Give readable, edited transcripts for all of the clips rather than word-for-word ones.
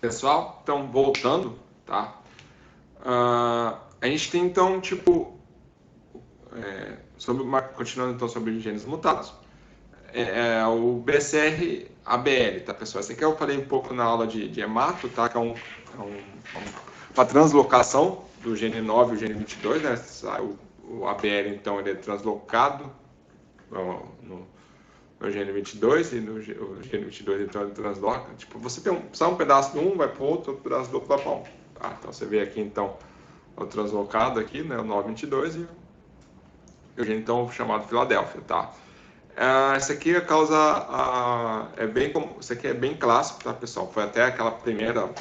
Pessoal, então voltando, tá? A gente tem então, tipo, continuando então sobre genes mutados, o BCR-ABL, tá, pessoal? Esse aqui eu falei um pouco na aula de hemato, tá? Que é uma translocação do gene 9 e o gene 22, né? O ABL, então, ele é translocado no gene 22 e no gene 22 então ele transloca. Tipo, você tem só um pedaço de um, vai para o outro pedaço do outro vai para um. Tá? Então você vê aqui então o translocado aqui, né, o 922 e o gene então chamado Filadélfia, tá? Essa aqui a causa isso aqui é bem clássico, tá, pessoal? Foi até aquela primeira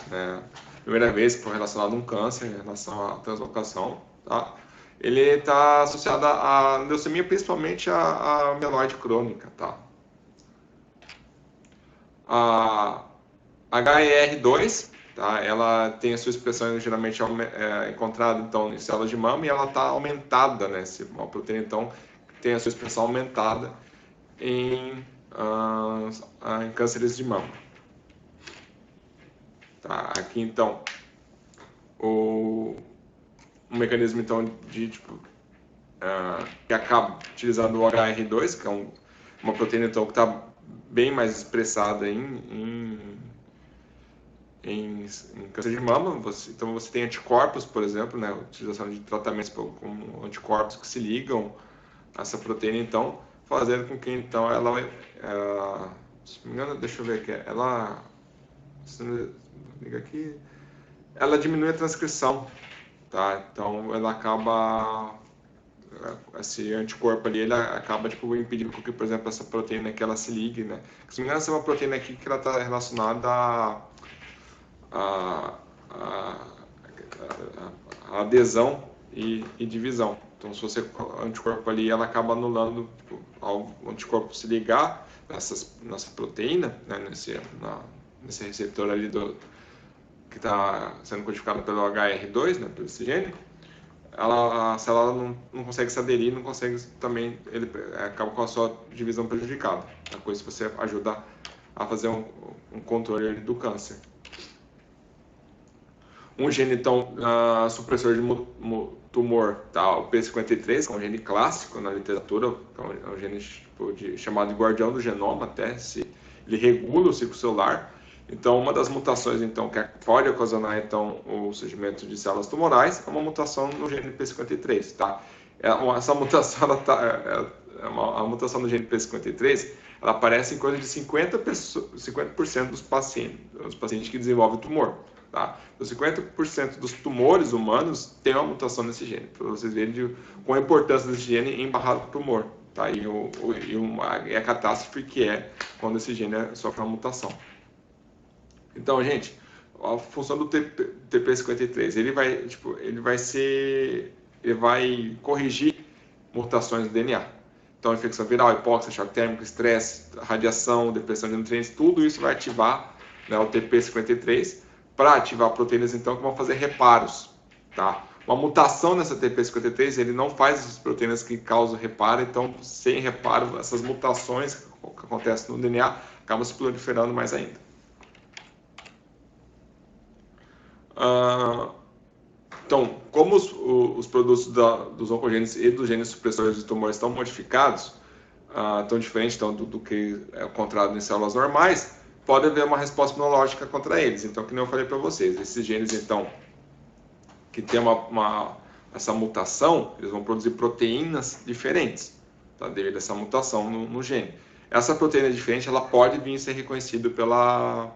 vez que foi relacionado a um câncer em relação à translocação, tá? Ele está associado à leucemia, principalmente à mieloide crônica, tá? A HER2, tá? Ela tem a sua expressão geralmente encontrada então em células de mama e ela está aumentada, né? Uma proteína então tem a sua expressão aumentada em, em cânceres de mama. Tá? Aqui então um mecanismo então de tipo, que acaba utilizando o HER2, que é uma proteína então que está bem mais expressada em câncer de mama. Então você tem anticorpos, por exemplo, né, utilização de tratamentos com anticorpos que se ligam a essa proteína, então, fazendo com que então se não me engano, deixa eu ver aqui, liga aqui, ela diminui a transcrição, tá? Então ela acaba esse anticorpo ali, ele acaba tipo impedindo que, por exemplo, essa proteína que ela se ligue, né? Se não me engano, essa é uma proteína aqui que ela está relacionada a, a, a adesão e divisão. Então, se você anticorpo ali, ela acaba anulando tipo, ao anticorpo se ligar nessa proteína, né, nesse receptor ali que está sendo codificado pelo HER2, né, pelo esse gene, a célula não consegue se aderir, não consegue também, ele acaba com a sua divisão prejudicada. A coisa que você ajuda a fazer um controle do câncer. Um gene, então, supressor de tumor, tá? O P53, que é um gene clássico na literatura, é um gene tipo, chamado de guardião do genoma, até, ele regula o ciclo celular. Então, uma das mutações, então, que pode ocasionar, então, o surgimento de células tumorais é uma mutação no gene P53, tá? Essa mutação, a mutação no gene P53, ela aparece em coisa de 50% dos pacientes que desenvolvem tumor. Tá? Então, 50% dos tumores humanos têm uma mutação nesse gene, para vocês verem qual a importância desse gene em barrar o tumor. Tá? E a catástrofe que é quando esse gene sofre uma mutação. Então, gente, a função do TP53, ele vai corrigir mutações do DNA. Então, infecção viral, hipóxia, choque térmico, estresse, radiação, depressão de nutrientes, tudo isso vai ativar, né, o TP53 para ativar proteínas então que vão fazer reparos, tá? Uma mutação nessa TP53, ele não faz essas proteínas que causam reparo, então sem reparo, essas mutações que acontecem no DNA acabam se proliferando mais ainda. Então, como os produtos dos oncogenes e dos genes supressores de tumor estão modificados, tão diferente então, do que é encontrado em células normais, pode haver uma resposta imunológica contra eles. Então, como eu falei para vocês, esses genes então que tem essa mutação, eles vão produzir proteínas diferentes, tá? Devido a essa mutação no gene. Essa proteína diferente, ela pode vir a ser reconhecida pelo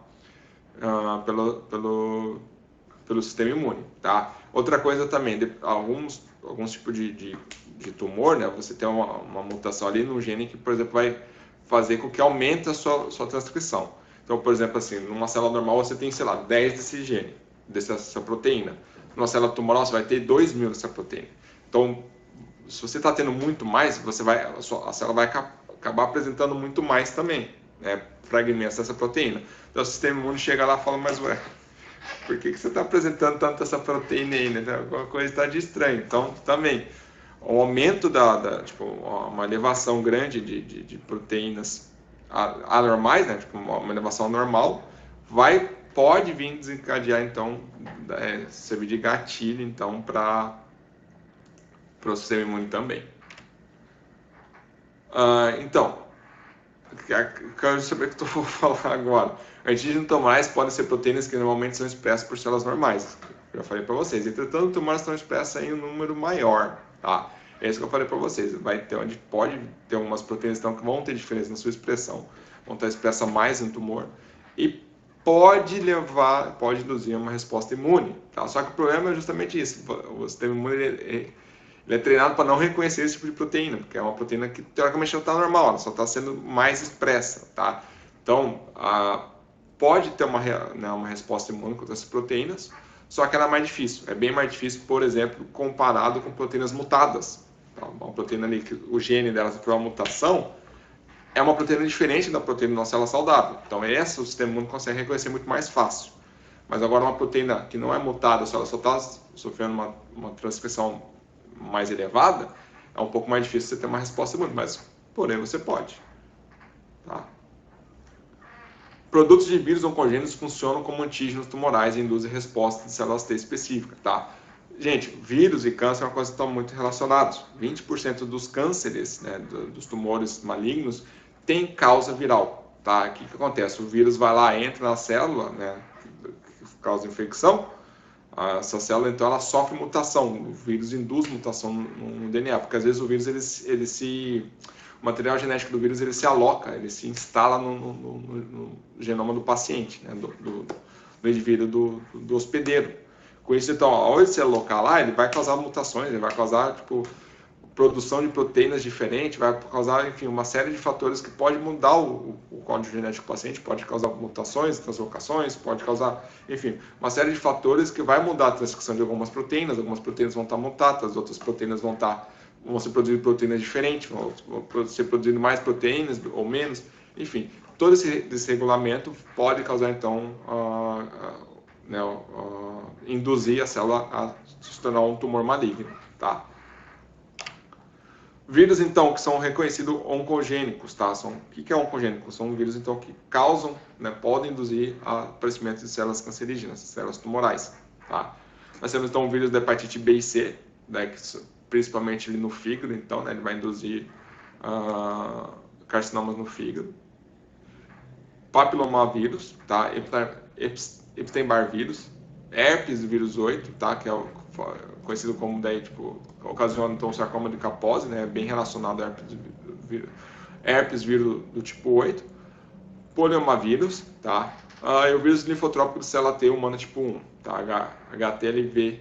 sistema imune, tá? Outra coisa também, alguns tipos de tumor, né? Você tem uma mutação ali no gene que, por exemplo, vai fazer com que aumente a sua transcrição. Então, por exemplo, assim, numa célula normal você tem, sei lá, 10 desse gene, dessa proteína. Numa célula tumoral você vai ter 2.000 dessa proteína. Então, se você está tendo muito mais, a célula vai acabar apresentando muito mais também, né? Fragmentos dessa proteína. Então, o sistema imune chega lá e fala, mas ué, por que você está apresentando tanto essa proteína aí, né? Alguma coisa está de estranho. Então, também, o aumento tipo, uma elevação grande de proteínas anormais, né? Tipo, uma elevação normal, vai pode vir desencadear, então, servir de gatilho, então, para o sistema imune também. Então, quero saber o que eu vou falar agora. Antígenos tumorais podem ser proteínas que normalmente são expressas por células normais. Eu já falei para vocês. Entretanto, tumores estão expressas em um número maior, tá? É isso que eu falei para vocês. Vai ter onde pode ter umas proteínas então, que vão ter diferença na sua expressão, vão estar expressas mais no tumor e pode induzir uma resposta imune, tá? Só que o problema é justamente isso. O sistema imune ele é treinado para não reconhecer esse tipo de proteína, porque é uma proteína que teoricamente não está normal, ela só está sendo mais expressa, tá? Então, pode ter uma resposta imune contra essas proteínas, só que ela é mais difícil. É bem mais difícil, por exemplo, comparado com proteínas mutadas. Tá? Uma proteína ali que o gene dela sofreu uma mutação, é uma proteína diferente da proteína de uma célula saudável. Então, essa o sistema imune consegue reconhecer muito mais fácil. Mas agora uma proteína que não é mutada, se ela só está sofrendo uma transcrição mais elevada, é um pouco mais difícil você ter uma resposta imune, mas porém você pode. Tá? Produtos de vírus oncogênicos funcionam como antígenos tumorais e induzem resposta de células T específicas. Tá? Gente, vírus e câncer é uma coisa que estão muito relacionados. 20% dos cânceres, né, dos tumores malignos, tem causa viral. Tá? O que acontece? O vírus vai lá, entra na célula, né, que causa infecção. Essa célula, então, ela sofre mutação. O vírus induz mutação no DNA, porque às vezes o vírus, o material genético do vírus, ele se aloca, ele se instala no genoma do paciente, né, do indivíduo, do hospedeiro. Com isso, então, ao ele se alocar lá, ele vai causar mutações, ele vai causar, tipo, produção de proteínas diferentes, vai causar, enfim, uma série de fatores que pode mudar o código genético do paciente, pode causar mutações, translocações, pode causar, enfim, uma série de fatores que vai mudar a transcrição de algumas proteínas vão estar mutadas, outras proteínas vão ser produzidas proteínas diferentes, vão ser produzindo mais proteínas ou menos, enfim, todo esse desregulamento pode causar, então, induzir a célula a se tornar um tumor maligno, tá? Vírus, então, que são reconhecidos oncogênicos, tá? O que é oncogênico? São vírus, então, que causam, né, podem induzir o aparecimento de células cancerígenas, células tumorais, tá? Nós temos, então, o vírus da hepatite B e C, né, que, principalmente ali no fígado, então, né, ele vai induzir carcinomas no fígado. Papilomavírus, tá? Epstein-Barr vírus, herpes vírus 8, tá? Que é conhecido como daí, tipo, ocasiona então sarcoma de Kaposi, né? Bem relacionado a herpes vírus do tipo 8, poliomavírus, tá? E o vírus linfotrópico de célula T humana tipo 1, tá? HTLV1.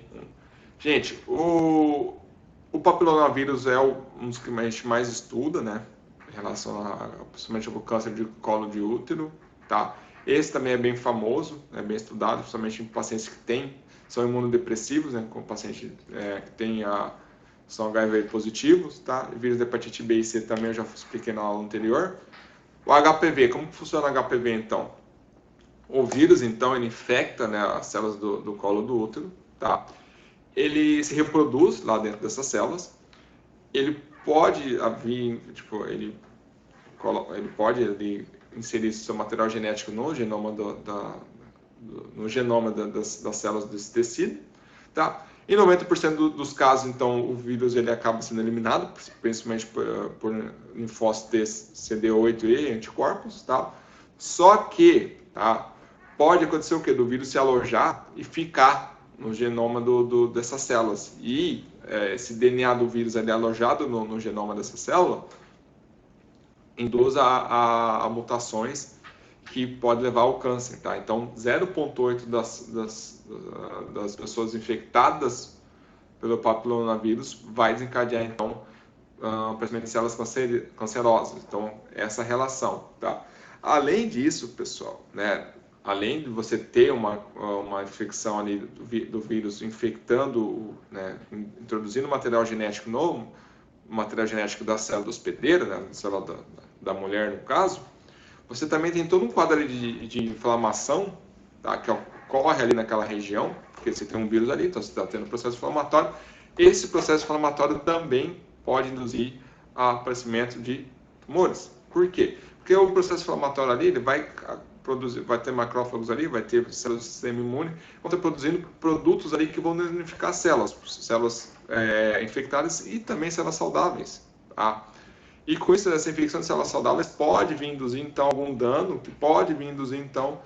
Gente, o papilomavírus é um dos que a gente mais estuda, né? Em relação principalmente ao câncer de colo de útero, tá? Esse também é bem famoso, é bem estudado, principalmente em pacientes que são imunodepressivos, né? Com pacientes que são HIV positivos, tá? O vírus da hepatite B e C também eu já expliquei na aula anterior. O HPV, como que funciona o HPV então? O vírus, então, ele infecta, né, as células do colo do útero, tá? Ele se reproduz lá dentro dessas células, ele pode ele pode inserir seu material genético no genoma das células desse tecido, tá? Em 90% dos casos, então, o vírus ele acaba sendo eliminado, principalmente por linfócitos CD8 e anticorpos, tá? Só que, tá, pode acontecer o quê? Do vírus se alojar e ficar no genoma dessas células. E esse DNA do vírus ali alojado no genoma dessa célula induz a mutações que pode levar ao câncer, tá? Então, 0,8% das pessoas infectadas pelo papilomavírus vai desencadear, então, o aparecimento de células cancerosas. Então, essa relação, tá? Além disso, pessoal, né? Além de você ter uma infecção ali do vírus infectando, né, introduzindo material genético novo, material genético da célula do hospedeiro, né, da célula da mulher, no caso, você também tem todo um quadro ali de inflamação, tá, que ocorre ali naquela região, porque você tem um vírus ali, então você está tendo um processo inflamatório. Esse processo inflamatório também pode induzir o aparecimento de tumores. Por quê? Porque o processo inflamatório ali ele vai produzir, vai ter macrófagos ali, vai ter células do sistema imune, vão estar produzindo produtos ali que vão danificar células infectadas e também células saudáveis, tá? E com isso, essa infecção de células saudáveis pode vir induzir, então, algum dano, que pode vir induzir, então,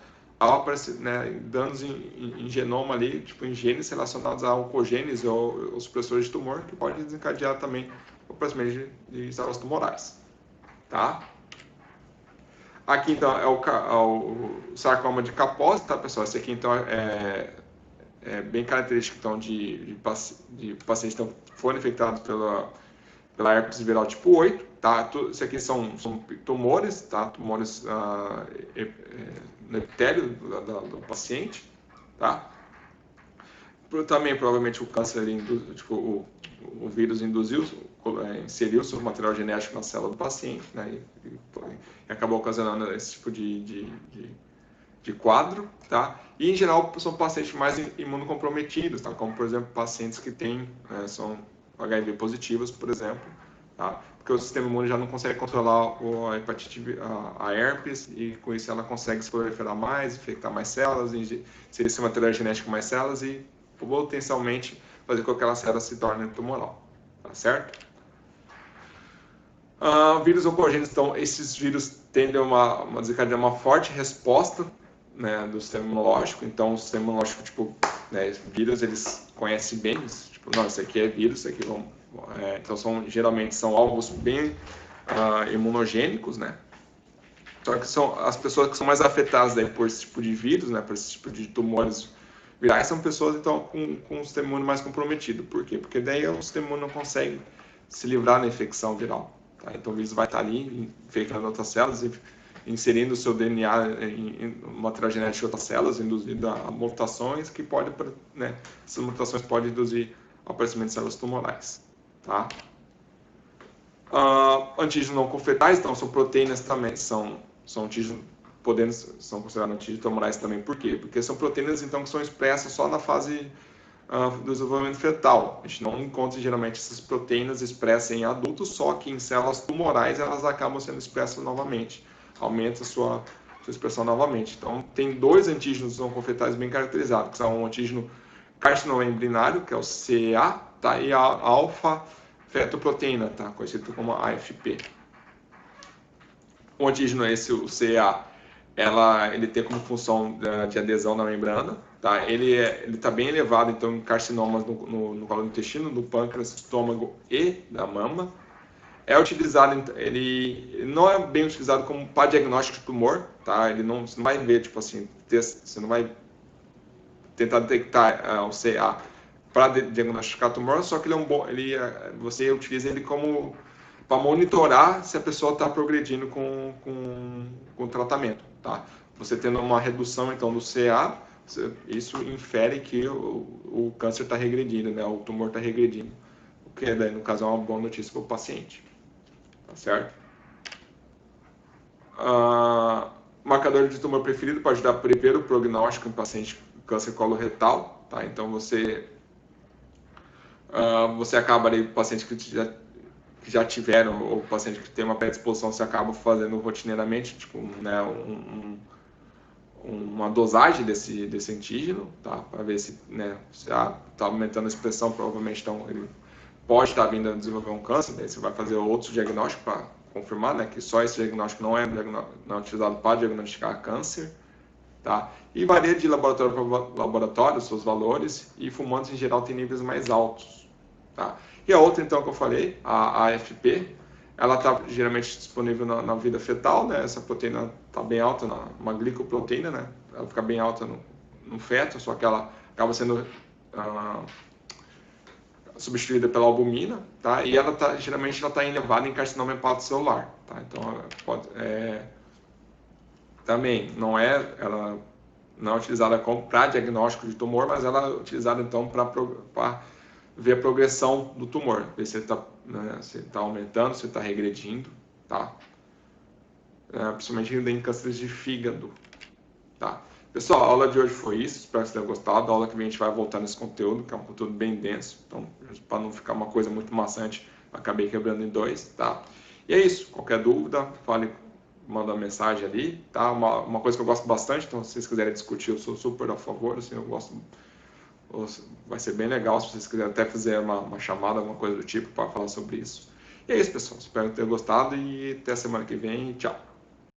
danos em genoma ali, tipo em genes relacionados a oncogenes ou supressores de tumor, que pode desencadear também o aparecimento de células tumorais, tá? Aqui, então, é o sarcoma de Kaposi, tá, pessoal? Esse aqui, então, é bem característico, então, de pacientes que foram infectados pela herpes viral tipo 8, tá? Isso aqui são tumores, tá? Tumores no epitélio do paciente, tá? Também, provavelmente, o câncer, tipo, o vírus inseriu seu material genético na célula do paciente, né? E acabou ocasionando esse tipo de quadro, tá? E, em geral, são pacientes mais imunocomprometidos, tá? Como, por exemplo, pacientes que são HIV positivos, por exemplo, tá? Porque o sistema imune já não consegue controlar a hepatite, a herpes, e com isso ela consegue se proliferar mais, infectar mais células, inserir esse material genético mais células e potencialmente fazer com que aquela célula se torne tumoral, tá certo? Vírus oncogênicos, então, esses vírus tendem a desencadear uma forte resposta, né, do sistema imunológico. Então, o sistema imunológico, tipo, né, vírus, eles conhecem bem, tipo, não, isso aqui é vírus, isso aqui então, geralmente são alvos bem imunogênicos, né? Só que são as pessoas que são mais afetadas daí por esse tipo de vírus, né, por esse tipo de tumores virais, são pessoas, então, com um sistema imune mais comprometido. Por quê? Porque daí o sistema imune não consegue se livrar da infecção viral. Tá? Então, o vírus vai estar ali infectando outras células e inserindo o seu DNA em material genético de outras células, induzindo a mutações que né, essas mutações podem induzir o aparecimento de células tumorais. Tá? Antígenos não confetais, então, são proteínas também, são antígenos, são considerados antígenos tumorais também. Por quê? Porque são proteínas, então, que são expressas só na fase do desenvolvimento fetal. A gente não encontra, geralmente, essas proteínas expressas em adultos, só que em células tumorais elas acabam sendo expressas novamente. Aumenta a sua expressão novamente. Então, tem dois antígenos não confetais bem caracterizados, que são o antígeno carcinomembrinário, que é o CEA, tá? E a alfa-fetoproteína, tá? Conhecido como AFP. O antígeno esse, o CEA, ele tem como função de adesão na membrana, tá? Ele está bem elevado, então, em carcinomas no colo do intestino, no pâncreas, estômago e da mama. É utilizado, ele não é bem utilizado como para diagnóstico de tumor, tá? Você não vai ver, tipo assim, você não vai tentar detectar o CA para diagnosticar tumor, só que você utiliza ele como para monitorar se a pessoa está progredindo com o tratamento, tá? Você tendo uma redução, então, do CA, isso infere que o câncer está regredindo, né? O tumor está regredindo, o que, daí, no caso, é uma boa notícia para o paciente. Tá certo? Marcador de tumor preferido pode dar primeiro prognóstico em paciente com câncer coloretal, tá? Então você acaba ali, paciente que já tiveram, ou paciente que tem uma predisposição, você acaba fazendo rotineiramente, tipo, né, uma dosagem desse antígeno, tá? Para ver se, né, se está aumentando a expressão, provavelmente, então ele pode estar vindo a desenvolver um câncer, daí você vai fazer outros diagnósticos para confirmar, né, que só esse diagnóstico não é utilizado para diagnosticar câncer, tá? E varia de laboratório para laboratório, os seus valores, e fumantes em geral têm níveis mais altos, tá? E a outra, então, que eu falei, a AFP, ela está geralmente disponível na vida fetal, né? Essa proteína está bem alta, uma glicoproteína, né? Ela fica bem alta no feto, só que ela acaba sendo substituída pela albumina, tá? E geralmente ela está elevada em carcinoma hepatocelular, tá? Então, também ela não é utilizada para diagnóstico de tumor, mas ela é utilizada, então, para ver a progressão do tumor, ver se ele está aumentando, se ele está regredindo, tá? Principalmente em cânceres de fígado, tá? Pessoal, a aula de hoje foi isso, espero que vocês tenham gostado. A aula que vem a gente vai voltar nesse conteúdo, que é um conteúdo bem denso, então, para não ficar uma coisa muito maçante, acabei quebrando em dois, tá? E é isso, qualquer dúvida, manda uma mensagem ali, tá? Uma coisa que eu gosto bastante, então se vocês quiserem discutir, eu sou super a favor, assim, eu gosto, vai ser bem legal se vocês quiserem até fazer uma chamada, alguma coisa do tipo para falar sobre isso. E é isso, pessoal, espero ter gostado e até a semana que vem, tchau!